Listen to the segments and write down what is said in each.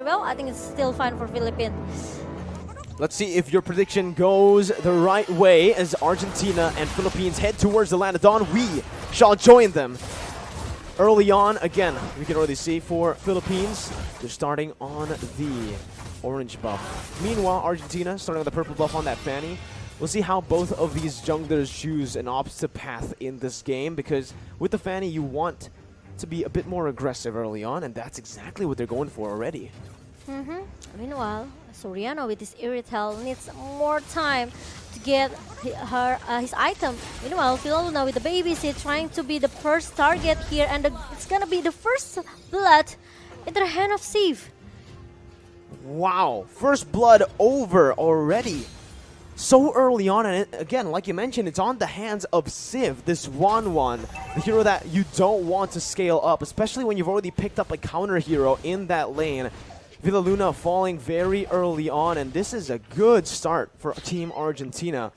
well, I think it's still fine for Philippine. Let's see if your prediction goes the right way as Argentina and Philippines head towards the land of dawn. We shall join them. Early on, again, we can already see for Philippines, they're starting on the orange buff. Meanwhile, Argentina starting on the purple buff on that Fanny. We'll see how both of these junglers choose an opposite path in this game, because with the Fanny, you want to be a bit more aggressive early on, and that's exactly what they're going for already. Meanwhile, Soriano with his Irrital needs more time to get his item. Meanwhile, Philoluna with the babysit trying to be the first target here, and it's gonna be the first blood into the hand of Sif. Wow, first blood over already. So early on, and again, like you mentioned, it's on the hands of Civ, this Wanwan, the hero that you don't want to scale up, especially when you've already picked up a counter hero in that lane. Philoluna falling very early on, and this is a good start for Team Argentina.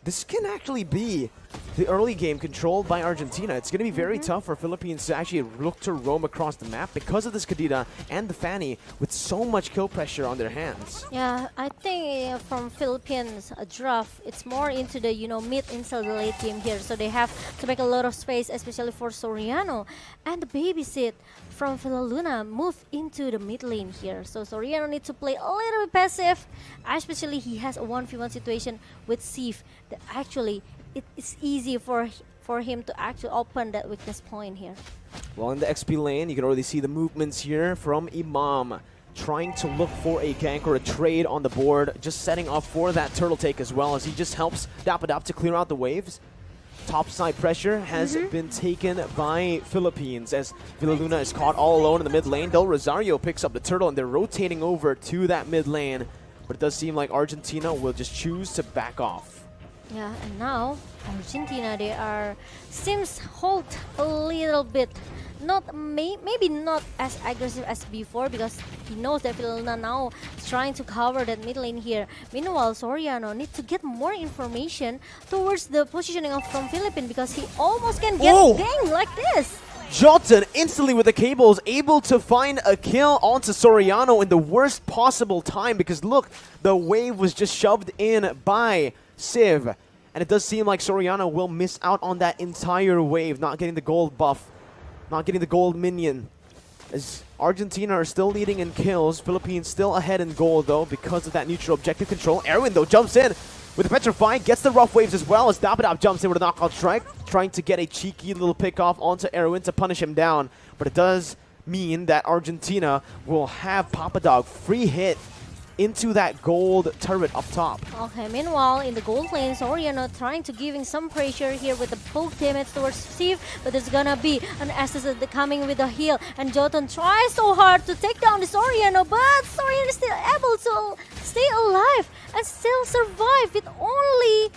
This can actually be the early game controlled by Argentina. It's going to be very tough for Philippines to actually look to roam across the map because of this Kadita and the Fanny with so much kill pressure on their hands. Yeah, I think from Philippines draft, it's more into the mid inside the late game here, so they have to make a lot of space, especially for Soriano. And the babysit from Philoluna move into the mid lane here, so Soriano needs to play a little bit passive, especially he has a 1v1 situation with Sif that actually it's easy for him to actually open that weakness point here. Well, in the XP lane, you can already see the movements here from Imam, trying to look for a gank or a trade on the board, just setting up for that turtle take as well, as he just helps Dapadap to clear out the waves. Topside pressure has been taken by Philippines as Philoluna is caught all alone in the mid lane. Del Rosario picks up the turtle and they're rotating over to that mid lane, but it does seem like Argentina will just choose to back off. Yeah, and now Argentina, they seems hold a little bit, maybe not as aggressive as before, because he knows that Philoluna now is trying to cover that mid lane here. Meanwhile, Soriano needs to get more information towards the positioning from Filipin, because he almost can get ganged like this. Jotun instantly with the cables able to find a kill onto Soriano in the worst possible time, because look, the wave was just shoved in by Civ, and it does seem like Soriano will miss out on that entire wave, not getting the gold buff, not getting the gold minion. As Argentina are still leading in kills, Philippines still ahead in gold though because of that neutral objective control. Erwin though jumps in with the Petrify, gets the rough waves as well as Dapadap jumps in with a knockout strike, trying to get a cheeky little pick off onto Erwin to punish him down. But it does mean that Argentina will have Papadog free hit into that gold turret up top. Okay, meanwhile, in the gold lane, Soriano trying to giving some pressure here with the poke damage towards Steve, but there's gonna be an Estes coming with a heal, and Jotun tries so hard to take down the Soriano, but Soriano is still able to stay alive and still survive with only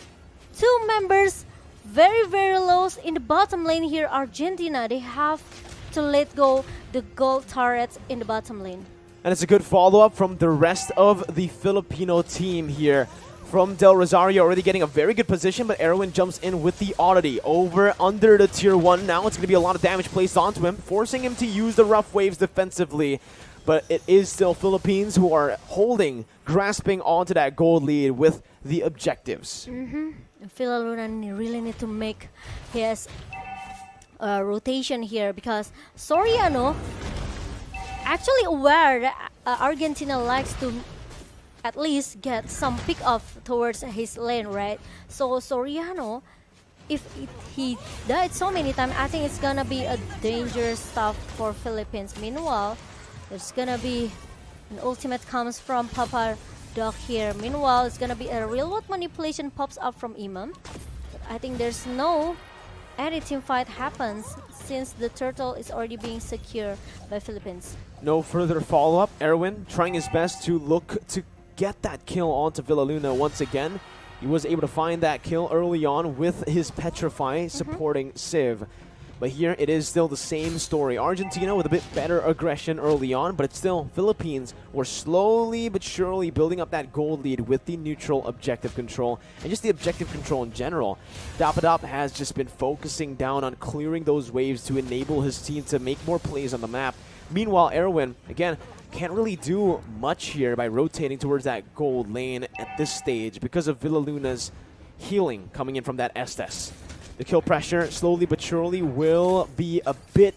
2 members very, very low in the bottom lane here. Argentina, they have to let go the gold turrets in the bottom lane. And it's a good follow-up from the rest of the Filipino team here. From Del Rosario already getting a very good position, but Erwin jumps in with the oddity over under the tier 1. Now it's going to be a lot of damage placed onto him, forcing him to use the rough waves defensively. But it is still Philippines who are holding, grasping onto that gold lead with the objectives. Philoluna really need to make his rotation here, because Soriano actually aware that Argentina likes to at least get some pick off towards his lane, right? So Soriano, if he died so many times, I think it's gonna be a dangerous stuff for Philippines. Meanwhile, there's gonna be an ultimate comes from Papa Dog here. Meanwhile, it's gonna be a real world manipulation pops up from Imam. But I think there's no any team fight happens since the turtle is already being secured by Philippines. No further follow-up. Erwin trying his best to look to get that kill onto Philoluna once again. He was able to find that kill early on with his Petrify supporting Civ. But here it is still the same story. Argentina with a bit better aggression early on, but it's still Philippines were slowly but surely building up that gold lead with the neutral objective control and just the objective control in general. Dapadap has just been focusing down on clearing those waves to enable his team to make more plays on the map. Meanwhile, Erwin, again, can't really do much here by rotating towards that gold lane at this stage because of Villaluna's healing coming in from that Estes. The kill pressure, slowly but surely, will be a bit,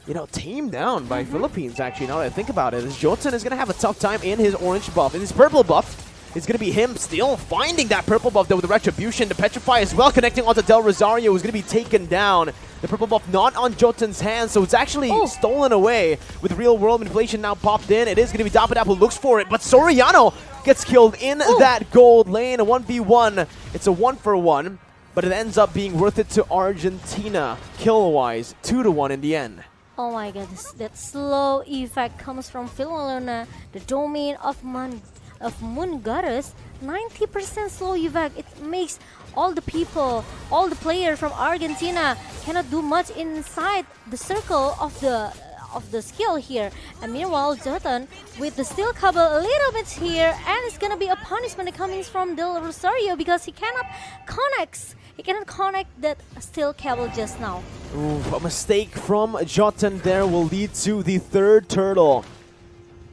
you know, tamed down by Philippines, actually, now that I think about it. As Jotun is going to have a tough time in his orange buff. In his purple buff, it's going to be him still finding that purple buff, though, with the Retribution. The Petrify as well, connecting onto Del Rosario, who's going to be taken down. The purple buff not on Jotun's hands, so it's actually stolen away with real-world manipulation now popped in. It is going to be Dapadap who looks for it, but Soriano gets killed in that gold lane. A 1v1. It's a 1-for-1, but it ends up being worth it to Argentina, kill-wise, 2-1 in the end. Oh my god, that slow effect comes from Philipin, the domain of Moon Goddess. 90% slow effect. It makes all the people, all the players from Argentina cannot do much inside the circle of the skill here. And meanwhile, Jotun with the steel cable a little bit here, and it's gonna be a punishment coming from Del Rosario because he cannot connect that steel cable just now. Ooh, a mistake from Jotun there will lead to the third turtle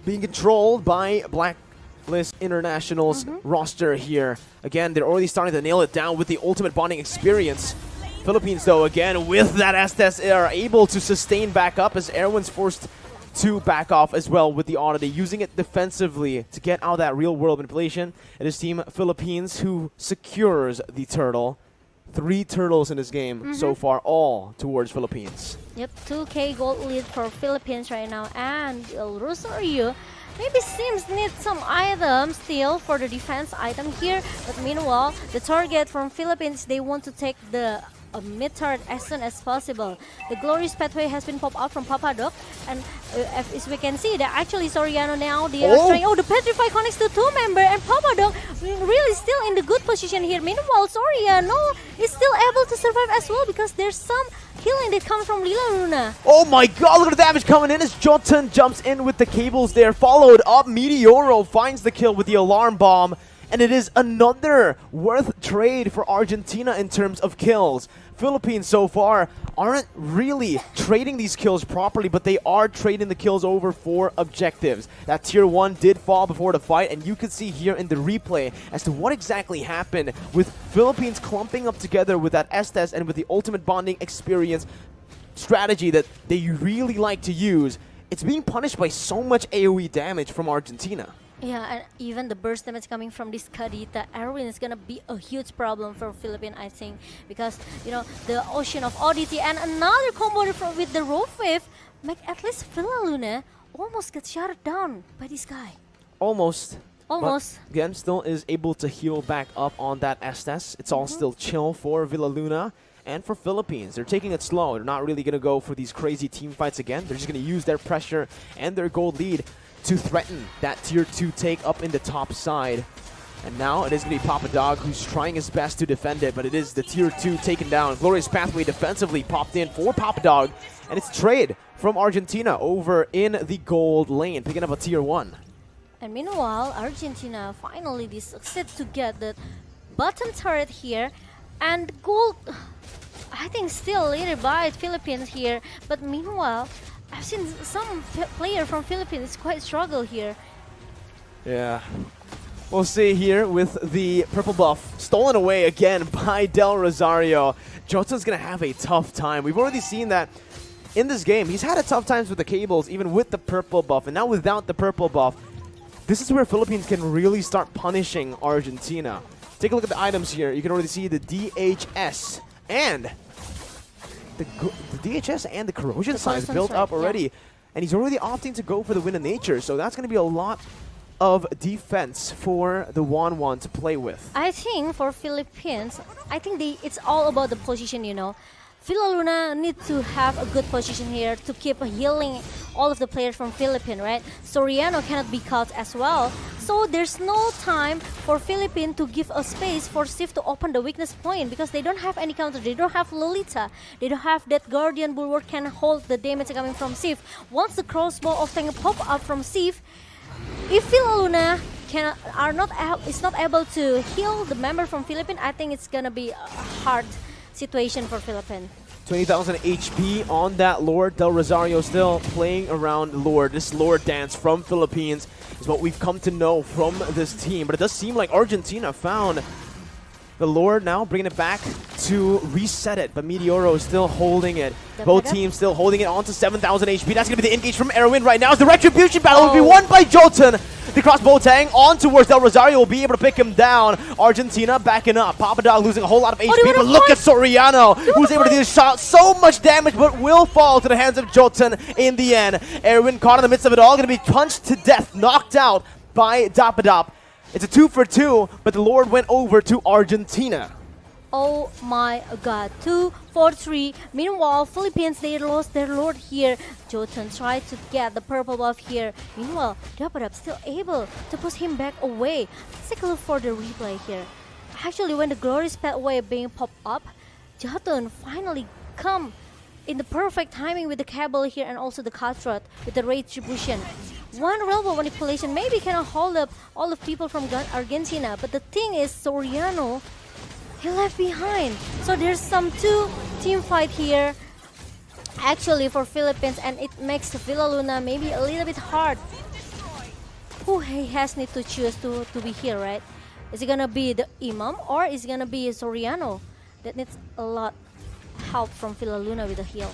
being controlled by Blacklist International's roster here. Again, they're already starting to nail it down with the ultimate bonding experience. Philippines, though, again, with that Estes, are able to sustain back up as Erwin's forced to back off as well with the Oddity, using it defensively to get out that real-world manipulation. It is Team Philippines who secures the turtle. 3 turtles in this game so far, all towards Philippines. Yep, 2k gold lead for Philippines right now, and Rosario maybe seems need some items still for the defense item here, but meanwhile, the target from Philippines, they want to take the mid-turret as soon as possible. The glorious pathway has been popped out from Papadoc, and as we can see, that actually Soriano now, they are trying, the Petrify connects to 2-member, and Papadoc really still in the good position here. Meanwhile, Soriano is still able to survive as well because there's some healing that comes from Lila Luna. Oh my god, look at the damage coming in as Jotun jumps in with the cables there, followed up. Meteoro finds the kill with the alarm bomb. And it is another worth trade for Argentina in terms of kills. Philippines so far aren't really trading these kills properly, but they are trading the kills over for objectives. That tier 1 did fall before the fight, and you can see here in the replay as to what exactly happened with Philippines clumping up together with that Estes and with the ultimate bonding experience strategy that they really like to use. It's being punished by so much AoE damage from Argentina. Yeah, and even the burst damage coming from this Kadita Erwin is gonna be a huge problem for Philippines, I think, because you know the Ocean of Oddity and another combo with the Rope Wave make at least Luna almost get shut down by this guy. Almost. But again, still is able to heal back up on that Estes. It's all still chill for Villaluna. And for Philippines, they're taking it slow. They're not really going to go for these crazy team fights again. They're just going to use their pressure and their gold lead to threaten that tier 2 take up in the top side. And now it is going to be Papa Dog who's trying his best to defend it, but it is the tier 2 taken down. Glorious Pathway defensively popped in for Papa Dog, and it's trade from Argentina over in the gold lane, picking up a tier 1. And meanwhile, Argentina finally succeeds to get the bottom turret here, and gold, I think, still leaded by Philippines here. But meanwhile, I've seen some player from Philippines quite struggle here. Yeah. We'll see here with the purple buff stolen away again by Del Rosario. Jotun's going to have a tough time. We've already seen that in this game. He's had a tough times with the cables, even with the purple buff. And now without the purple buff, this is where Philippines can really start punishing Argentina. Take a look at the items here. You can already see the DHS and the DHS and the corrosion signs built up already. Yeah. And he's already opting to go for the Wind of Nature. So that's going to be a lot of defense for the Wan to play with. I think for Philippines, I think it's all about the position, you know. Luna needs to have a good position here to keep healing all of the players from Philippine, right? Soriano cannot be caught as well. So there's no time for Philippine to give a space for Sif to open the weakness point because they don't have any counter. They don't have Lolita. They don't have that Guardian Bulwark can hold the damage coming from Sif. Once the crossbow of Tank pop up from Sif, if Luna is not able to heal the member from Philippine, I think it's gonna be a hard situation for Philippines. 20,000 HP on that Lord. Del Rosario still playing around Lord. This Lord dance from Philippines is what we've come to know from this team. But it does seem like Argentina found the Lord now, bringing it back to reset it. But Meteoro is still holding it. Both teams still holding it on to 7,000 HP. That's going to be the engage from Erwin right now. As the Retribution battle will be won by Jotun. The crossbow tang on towards Del Rosario will be able to pick him down. Argentina backing up. Papadog losing a whole lot of HP, but look at Soriano, who's able to do this shot. So much damage, but will fall to the hands of Jotun in the end. Erwin caught in the midst of it all, going to be punched to death, knocked out by Dapadop. It's a 2-for-2, but the Lord went over to Argentina. Oh my god, 2-4-3. Meanwhile, Philippines, they lost their Lord here. Jotun tried to get the purple buff here. Meanwhile, Dapadab still able to push him back away. Let's take a look for the replay here. Actually, when the Glorious Pathway being popped up, Jotun finally come in the perfect timing with the cable here and also the cutthroat with the retribution. One railroad manipulation maybe cannot hold up all the people from Argentina, but the thing is, Soriano, he left behind. So there's some two-team fight here actually for Philippines, and it makes Villa Luna maybe a little bit hard. Who he has need to choose to be here, right? Is it gonna be the Imam or is it gonna be Soriano? That needs a lot help from Villa Luna with the heal.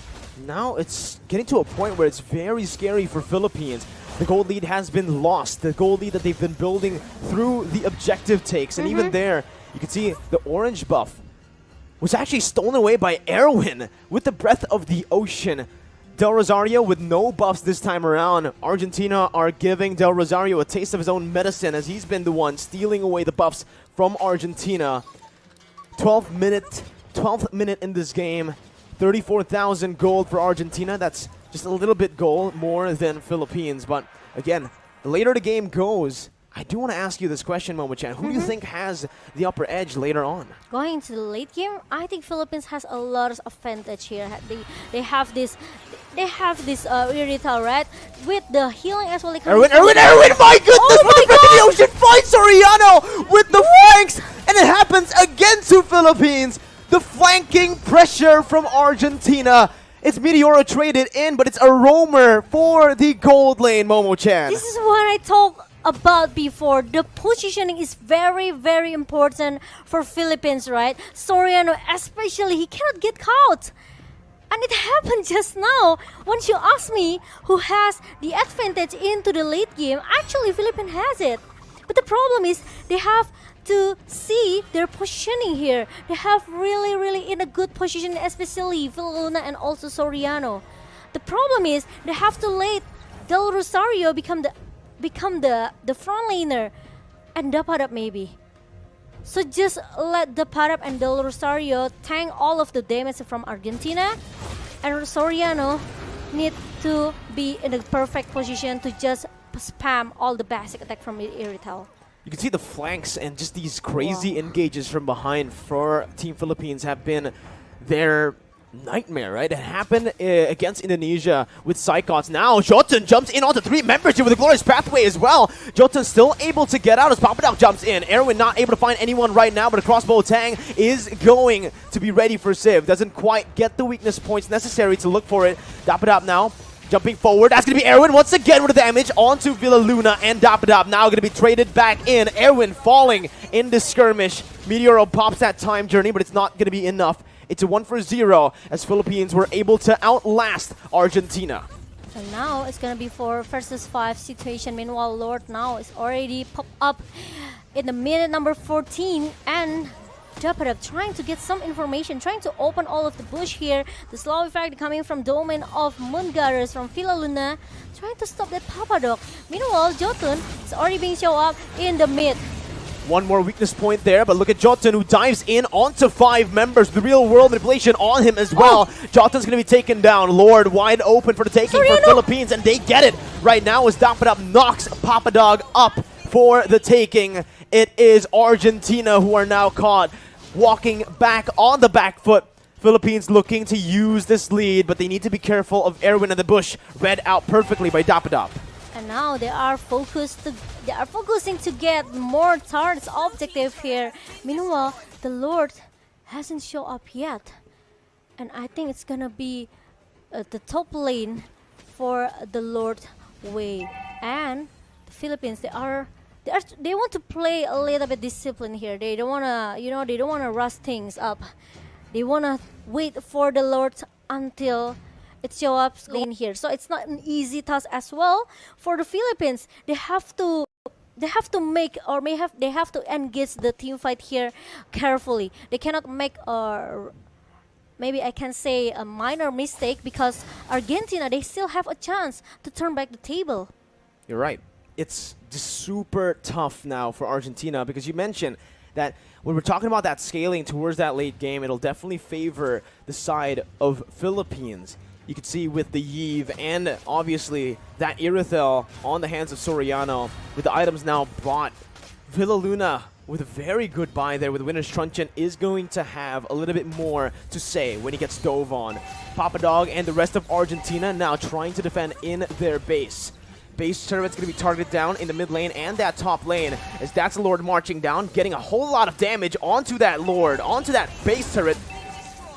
Now it's getting to a point where it's very scary for Philippines. The gold lead has been lost. The gold lead that they've been building through the objective takes. And even there, you can see the orange buff was actually stolen away by Erwin with the Breath of the Ocean. Del Rosario with no buffs this time around. Argentina are giving Del Rosario a taste of his own medicine as he's been the one stealing away the buffs from Argentina. 12th minute in this game. 34,000 gold for Argentina. That's just a little bit gold more than Philippines. But again, the later the game goes, I do want to ask you this question, Momo-chan. Who do you think has the upper edge later on? Going to the late game, I think Philippines has a lot of advantage here. They have this Irrital, right? With the healing as well. Erwin, my goodness! Oh my the ocean finds Soriano with the flanks, and it happens again to Philippines. The flanking pressure from Argentina. It's Meteoro traded in, but it's a roamer for the gold lane, Momo-chan. This is what I talked about before. The positioning is very, very important for Philippines, right? Soriano, especially, he cannot get caught. And it happened just now. Once you ask me who has the advantage into the late game, actually Philippines has it. But the problem is they have to see their positioning here. They have really in a good position, especially Villa Luna and also Soriano. The problem is they have to let Del Rosario become the front laner and Dapadab maybe. So just let Dapadab and Del Rosario tank all of the damage from Argentina, and Soriano need to be in the perfect position to just spam all the basic attack from Irrital. You can see the flanks and just these crazy engages from behind for Team Philippines have been their nightmare, right? It happened against Indonesia with Psychots. Now Jotun jumps in onto 3 members here with a Glorious Pathway as well. Jotun still able to get out as Papadok jumps in. Erwin not able to find anyone right now, but a crossbow tang is going to be ready for Civ. Doesn't quite get the weakness points necessary to look for it. Dapadop now jumping forward. That's going to be Erwin once again with the damage onto Villa Luna, and Dapadop now going to be traded back in. Erwin falling in the skirmish. Meteoro pops that time journey, but it's not going to be enough. It's a 1-for-0 as Philippines were able to outlast Argentina. So now it's going to be 4 versus 5 situation. Meanwhile, Lord now is already popped up in the minute number 14, and Dapadab trying to get some information, trying to open all of the bush here. The slow effect coming from domain of Moongathers from Villa Luna, trying to stop that Papadok. Meanwhile, Jotun is already being shown up in the mid. One more weakness point there, but look at Jotun who dives in onto 5 members. The real world manipulation on him as well. Jotun's going to be taken down. Lord wide open for the taking for Philippines, and they get it right now as Dapadab knocks Papadog up for the taking. It is Argentina who are now caught walking back on the back foot. Philippines looking to use this lead, but they need to be careful of Erwin in the bush. Read out perfectly by Dapadab. And now they are focusing to get more targets objective here. Meanwhile, the Lord hasn't shown up yet. And I think it's gonna be the top lane for the Lord Wei. And the Philippines, they want to play a little bit disciplined here. They don't wanna, they don't wanna rush things up. They wanna wait for the Lord until it shows up lane here. So it's not an easy task as well for the Philippines. They have to make, or they have to engage the team fight here carefully. They cannot make maybe I can say a minor mistake, because Argentina, they still have a chance to turn back the table. You're right. It's just super tough now for Argentina, because you mentioned that when we're talking about that scaling towards that late game, it'll definitely favor the side of Philippines. You can see with the Yves and obviously that Irithel on the hands of Soriano, with the items now bought. Villaluna with a very good buy there with Winner's Truncheon is going to have a little bit more to say when he gets dove on. Papa Dog and the rest of Argentina now trying to defend in their base. Base turret's going to be targeted down in the mid lane and that top lane, as that's the Lord marching down, getting a whole lot of damage onto that Lord, onto that base turret,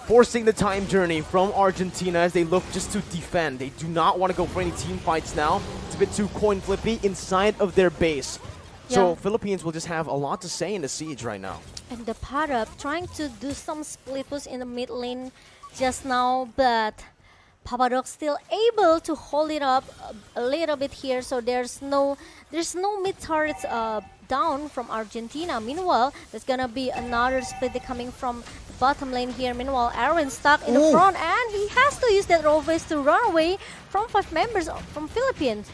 forcing the time journey from Argentina as they look just to defend. They do not want to go for any team fights now. It's a bit too coin flippy inside of their base. So Philippines will just have a lot to say in the siege right now. And the Padap trying to do some split push in the mid lane just now, but Papadok still able to hold it up a little bit here. So there's no mid turrets down from Argentina. Meanwhile, there's gonna be another split coming from the bottom lane here. Meanwhile, Aaron stuck in the front, and he has to use that roll face to run away from 5 members from Philippines.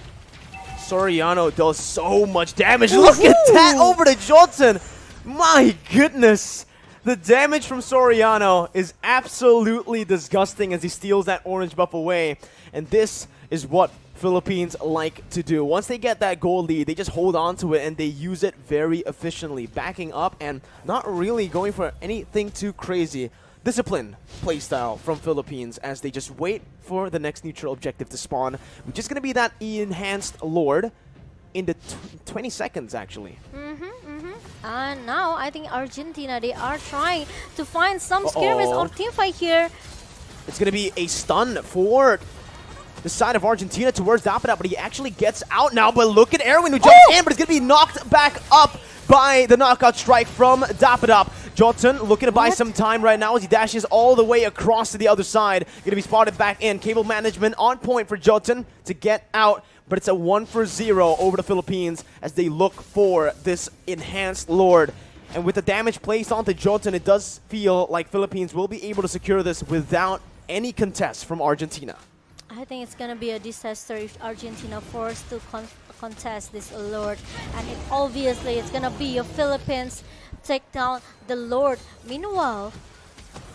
Soriano does so much damage. Look at that over to Johnson. My goodness. The damage from Soriano is absolutely disgusting as he steals that orange buff away. And this is what Philippines like to do. Once they get that goal lead, they just hold on to it and they use it very efficiently, backing up and not really going for anything too crazy. Disciplined playstyle from Philippines as they just wait for the next neutral objective to spawn, which is going to be that enhanced Lord in the 20 seconds actually. And now I think Argentina, they are trying to find some skirmish or team fight here. It's going to be a stun for the side of Argentina towards Dapada, but he actually gets out now. But look at Erwin who jumps in, but it's going to be knocked back up by the knockout strike from Dapada. Jotun looking to buy some time right now as he dashes all the way across to the other side. Going to be spotted back in. Cable management on point for Jotun to get out. But it's a 1-for-0 over the Philippines as they look for this enhanced Lord. And with the damage placed onto Jotun, it does feel like Philippines will be able to secure this without any contest from Argentina. I think it's going to be a disaster if Argentina forced to contest this Lord. And obviously it's going to be a Philippines take down the Lord. Meanwhile,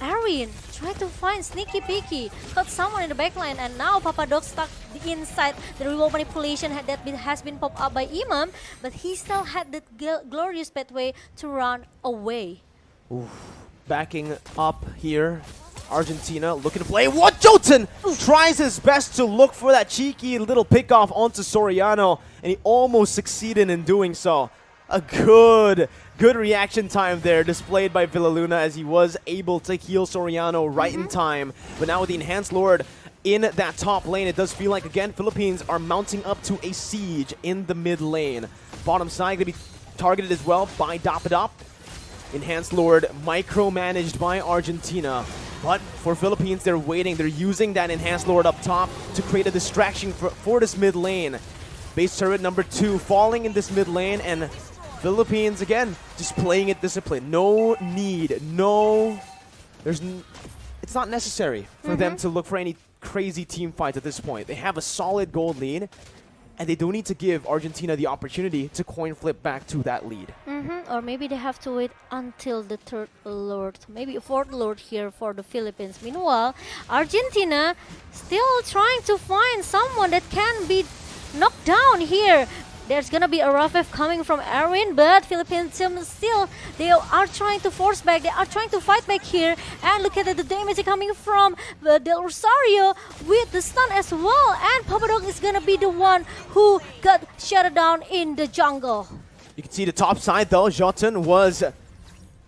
Aryan tried to find sneaky peeky, caught someone in the backline, and now Papadok stuck inside the remote manipulation that has been popped up by Imam, but he still had that glorious pathway to run away. Backing up here, Argentina looking to play. What? Jotun tries his best to look for that cheeky little pickoff onto Soriano, and he almost succeeded in doing so. A good reaction time there displayed by Villaluna as he was able to heal Soriano right in time. But now with the enhanced Lord in that top lane, it does feel like, again, Philippines are mounting up to a siege in the mid lane. Bottom side going to be targeted as well by Dapadop. Enhanced Lord micromanaged by Argentina. But for Philippines, they're waiting. They're using that enhanced Lord up top to create a distraction for this mid lane. Base turret number 2 falling in this mid lane, and Philippines, again, just playing it disciplined. No need, it's not necessary for them to look for any crazy team fights at this point. They have a solid gold lead, and they don't need to give Argentina the opportunity to coin flip back to that lead. Or maybe they have to wait until the 3rd Lord, maybe a 4th Lord here for the Philippines. Meanwhile, Argentina still trying to find someone that can be knocked down here. There's gonna be a rough F coming from Erwin, but Philippines still, they are trying to force back, they are trying to fight back here. And look at the damage coming from Del Rosario with the stun as well. And Papadok is gonna be the one who got shut down in the jungle. You can see the top side though, Jotun was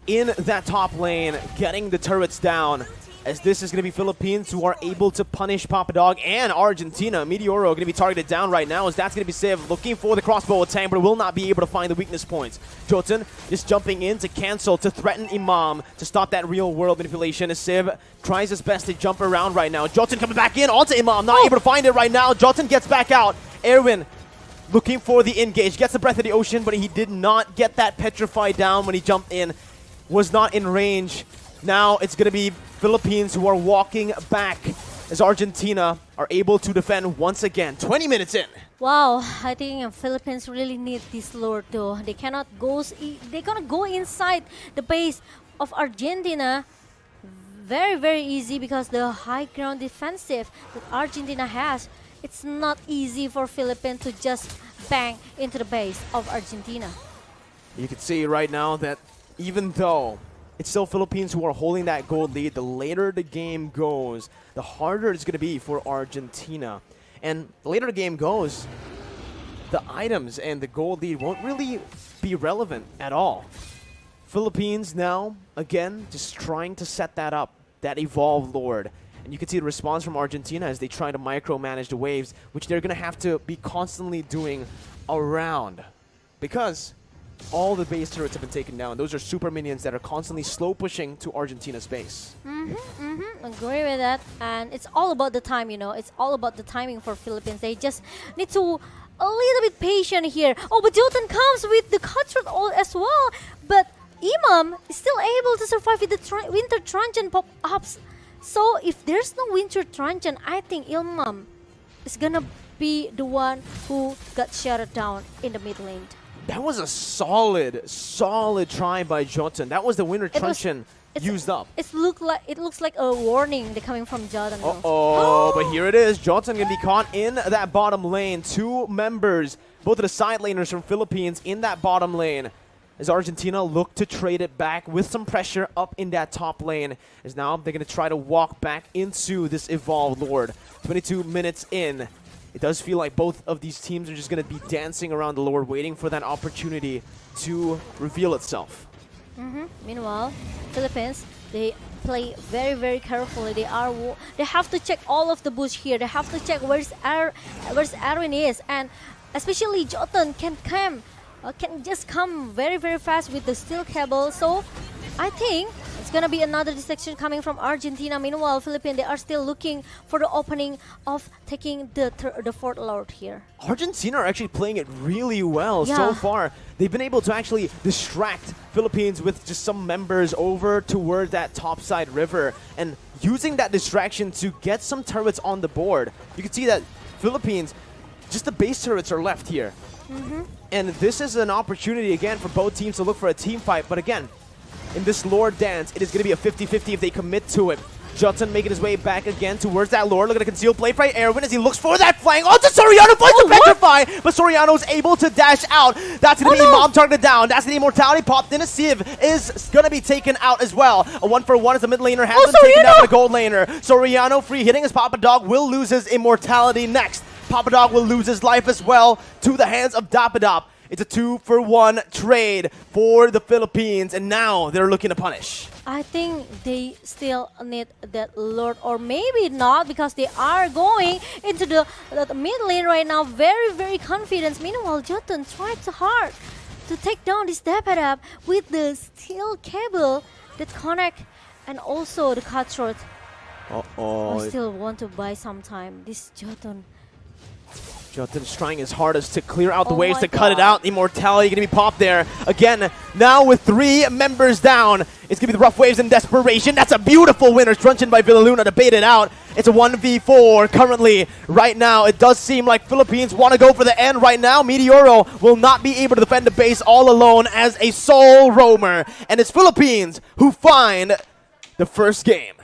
in that top lane, getting the turrets down. as this is going to be Philippines who are able to punish Papa Dog and Argentina. Meteoro going to be targeted down right now, as that's going to be Civ looking for the crossbow attack, but will not be able to find the weakness points. Jotun just jumping in to cancel, to threaten Imam, to stop that real world manipulation, as Civ tries his best to jump around right now. Jotun coming back in onto Imam, not able to find it right now. Jotun gets back out. Erwin looking for the engage, gets the Breath of the Ocean, but he did not get that petrified down when he jumped in. Was not in range. Now it's going to be Philippines who are walking back as Argentina are able to defend once again. 20 minutes in. Wow, I think Philippines really need this lure though. They cannot go. They're gonna go inside the base of Argentina. Very, very easy because the high ground defensive that Argentina has. It's not easy for Philippines to just bang into the base of Argentina. You can see right now that even though it's still Philippines who are holding that gold lead, the later the game goes, the harder it's going to be for Argentina. And the later the game goes, the items and the gold lead won't really be relevant at all. Philippines now, again, just trying to set that up, that evolved Lord. And you can see the response from Argentina as they try to micromanage the waves, which they're going to have to be constantly doing around. Because all the base turrets have been taken down. Those are super minions that are constantly slow pushing to Argentina's base. Agree with that. And it's all about the time, you know. It's all about the timing for Philippines. They just need to a little bit patient here. Oh, but Jotun comes with the cutthroat as well. But Imam is still able to survive with the Winter Truncheon pop-ups. So if there's no Winter Truncheon, I think Imam is gonna be the one who got shut down in the mid lane. That was a solid try by Jotun. That was the Winter Truncheon used up. It looks like a warning coming from Jotun. But here it is. Jotun gonna be caught in that bottom lane. Two members, both of the side laners from Philippines in that bottom lane. As Argentina look to trade it back with some pressure up in that top lane. As now they're gonna try to walk back into this evolved Lord. 22 minutes in. It does feel like both of these teams are just going to be dancing around the Lord, waiting for that opportunity to reveal itself. Meanwhile, Philippines, they play very, very carefully. They have to check all of the bush here. They have to check where's Arwin is, and especially Jotun can just come very, very fast with the steel cable. So I think it's gonna be another distraction coming from Argentina. Meanwhile, Philippines, they are still looking for the opening of taking the fourth Lord here. Argentina are actually playing it really well so far. They've been able to actually distract Philippines with just some members over towards that topside river and using that distraction to get some turrets on the board. You can see that Philippines, just the base turrets are left here. And this is an opportunity again for both teams to look for a team fight. But again, in this Lord dance, it is going to be a 50-50 if they commit to it. Jotun making his way back again towards that Lord. Look at a concealed play by Erwin as he looks for that flank. Oh, to Soriano, finds the petrify, but Soriano is able to dash out. That's going to be Imam targeted down. That's the immortality popped in. A Civ is going to be taken out as well. A 1-for-1 as the mid laner has been taken down by the gold laner. Soriano free hitting as Papa Dog will lose his immortality next. Papa Dog will lose his life as well to the hands of Dapadop. It's a 2-for-1 trade for the Philippines, and now they're looking to punish. I think they still need that Lord, or maybe not, because they are going into the mid lane right now. Very, very confident. Meanwhile, Jotun tried so hard to take down this Dapadab with the steel cable that connect and also the cutthroat. I still want to buy some time. This Jotun. Jotun's trying his hardest to clear out the waves to cut it out. Immortality going to be popped there. Again, now with 3 members down, it's going to be the rough waves and desperation. That's a beautiful winner. Truncheon by Villaluna to bait it out. It's a 1v4 currently. Right now, it does seem like Philippines want to go for the end right now. Meteoro will not be able to defend the base all alone as a sole roamer. And it's Philippines who find the first game.